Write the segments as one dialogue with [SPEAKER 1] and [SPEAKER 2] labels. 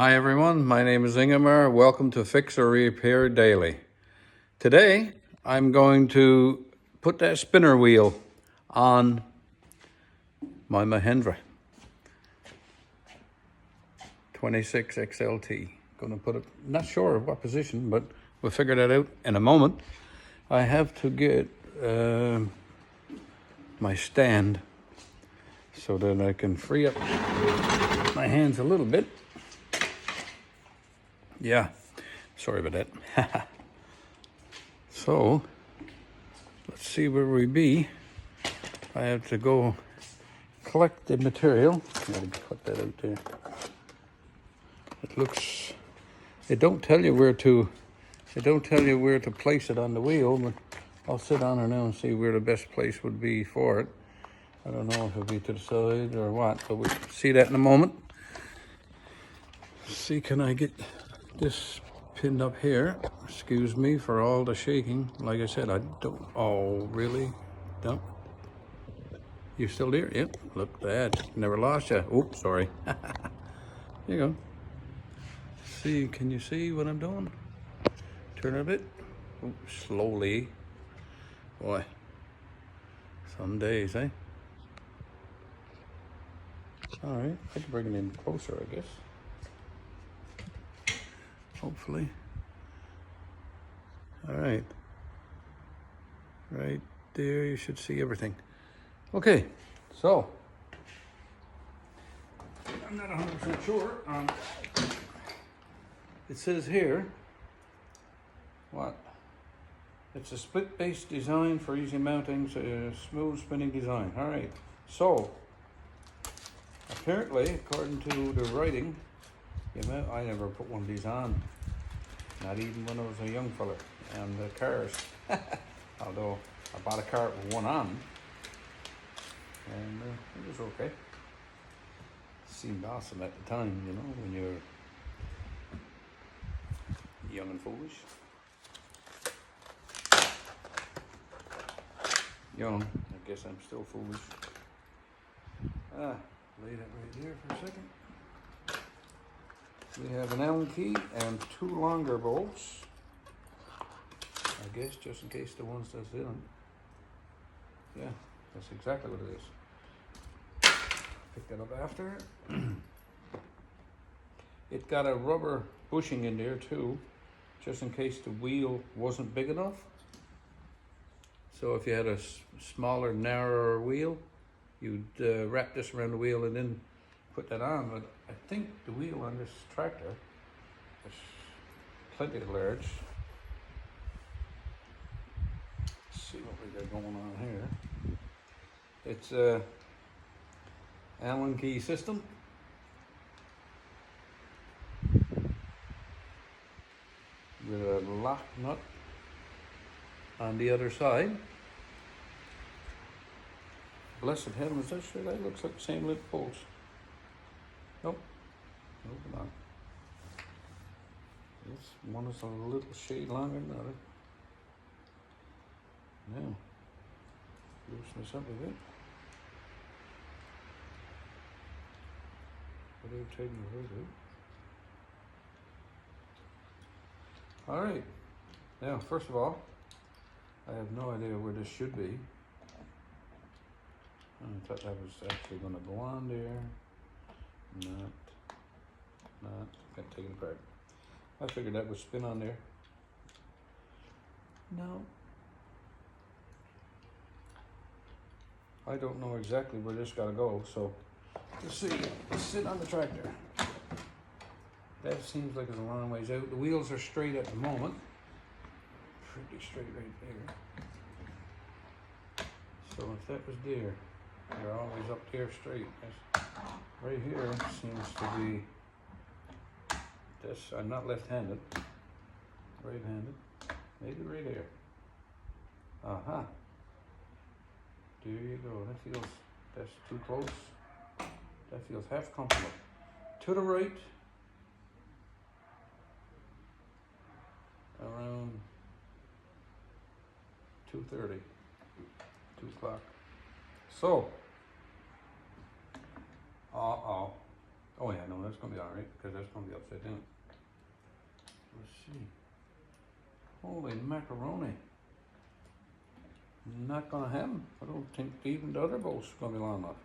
[SPEAKER 1] Hi everyone, my name is Ingmar. Welcome to Fix or Repair Daily. Today I'm going to put that spinner wheel on my Mahindra 26 XLT. Going to put it, not sure what position, but we'll figure that out in a moment. I have to get my stand so that I can free up my hands a little bit. Yeah, sorry about that. So, let's see where we be. I have to go collect the material. Gotta cut that out there. It don't tell you where to place it on the wheel, but I'll sit on her now and see where the best place would be for it. I don't know if it'll be to the side or what, but we'll see that in a moment. See, can I get this pinned up here? Excuse me for all the shaking. Like I said, I don't, oh, really? Don't? You still there? Yep, look at that. Never lost you. Oops, sorry. There you go. See, can you see what I'm doing? Turn it a bit. Oops, slowly. Boy, some days, eh? All right, I can bring it in closer, I guess. Hopefully. All right. Right there, you should see everything. Okay, so I'm not 100% sure. It says here, what? It's a split base design for easy mounting, smooth spinning design. All right, so apparently, according to the writing, I never put one of these on, not even when I was a young fella, and the cars, although I bought a car with one on, and it was okay. Seemed awesome at the time, you know, when you're young and foolish. Young, I guess I'm still foolish. Lay that right here for a second. We have an Allen key and two longer bolts. I guess just in case the ones that's in. Yeah, that's exactly what it is. Pick that up after. It got a rubber bushing in there too, just in case the wheel wasn't big enough. So if you had a smaller, narrower wheel, you'd wrap this around the wheel and then put that on. But I think the wheel on this tractor is plenty large. Let's see what we got going on here. It's a Allen key system. With a lock nut on the other side. Blessed heavens, that looks like the same lip bolts. Nope, nope, not. This one is a little shade longer than the other. Now, loosen this up a bit. Without taking the hood out. All right. Now, first of all, I have no idea where this should be. I thought that was actually going to go on there. Not. Got taken apart. I figured that would spin on there. No. I don't know exactly where this got to go, so let's see. Let's sit on the tractor. That seems like it's a long ways out. The wheels are straight at the moment. Pretty straight right there. So if that was there, they're always up there straight. Right here seems to be this. I'm not left-handed, right-handed. Maybe right there. Aha. There you go. That's too close. That feels half comfortable. To the right, around 2:30, 2 o'clock. So, Oh yeah, no, that's gonna be all right because that's gonna be upside down. Let's see. Holy macaroni. Not gonna happen. I don't think even the other bolts are gonna be long enough.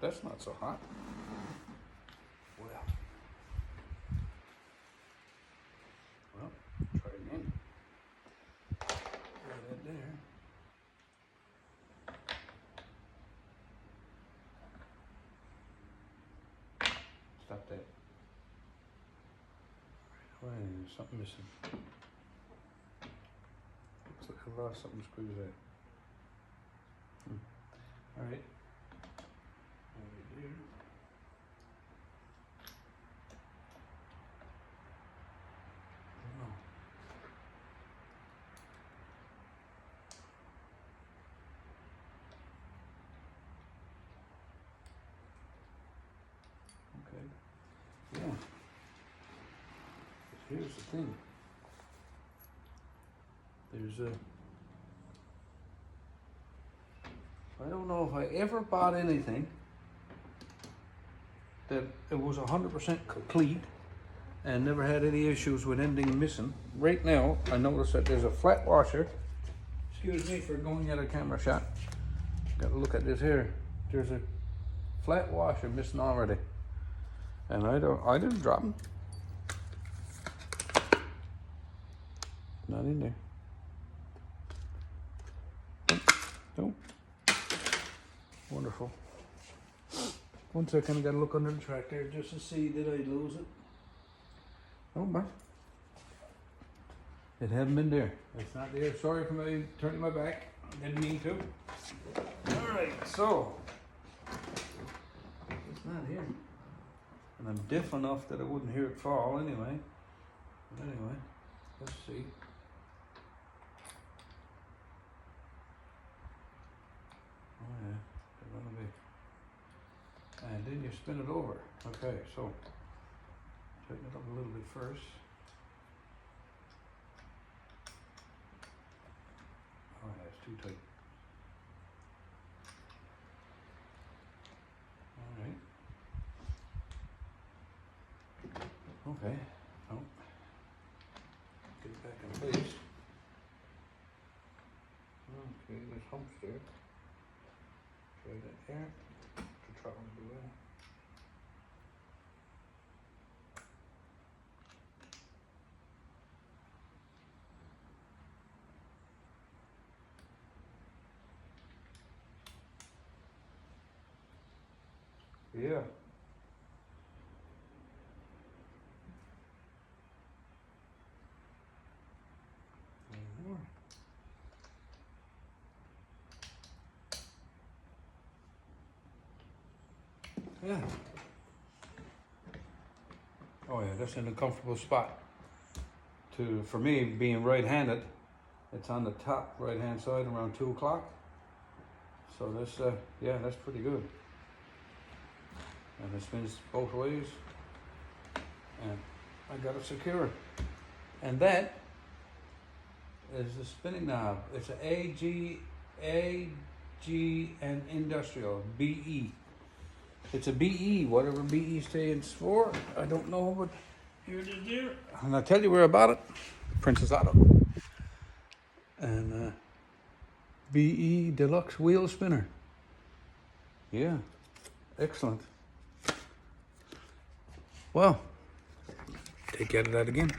[SPEAKER 1] That's not so hot. Well, try again. Right that there. Stop that. Wait, there's something missing. Looks like I lost something screws there. All right. Right there. Oh. Okay. Yeah. Here's the thing. There's a. I don't know if I ever bought anything that it was 100% complete and never had any issues with anything missing. Right now, I noticed that there's a flat washer. Excuse me for going at a camera shot. Got to look at this here. There's a flat washer missing already, and I didn't drop them. Not in there. Nope. Wonderful. One second, I gotta look under the track there just to see did I lose it. Oh, but it hadn't been there. It's not there. Sorry for me turning my back. Didn't mean to. All right, so it's not here, and I'm deaf enough that I wouldn't hear it fall anyway. But anyway, let's see. Oh yeah, they're gonna be. And then you spin it over. Okay, so tighten it up a little bit first. Oh yeah, it's too tight. All right. Okay. Oh. Get it back in place. Okay, there's humps there. Try that there. To try and do that. Yeah. Yeah. Oh yeah, that's in a comfortable spot. For me, being right-handed, it's on the top right-hand side around 2 o'clock. So that's yeah, that's pretty good. And it spins both ways, and I got it secure. And that is the spinning knob. It's an AG and industrial BE. It's a BE, whatever BE stands for. I don't know, but here it is there. And I'll tell you where I bought it. Princess Auto. And BE Deluxe Wheel Spinner. Yeah, excellent. Well, take care of that again.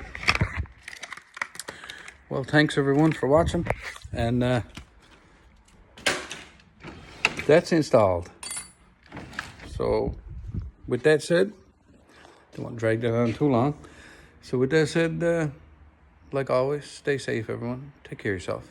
[SPEAKER 1] Well, thanks everyone for watching. And that's installed. So with that said, don't want to drag that on too long. So with that said, like always, stay safe everyone. Take care of yourself.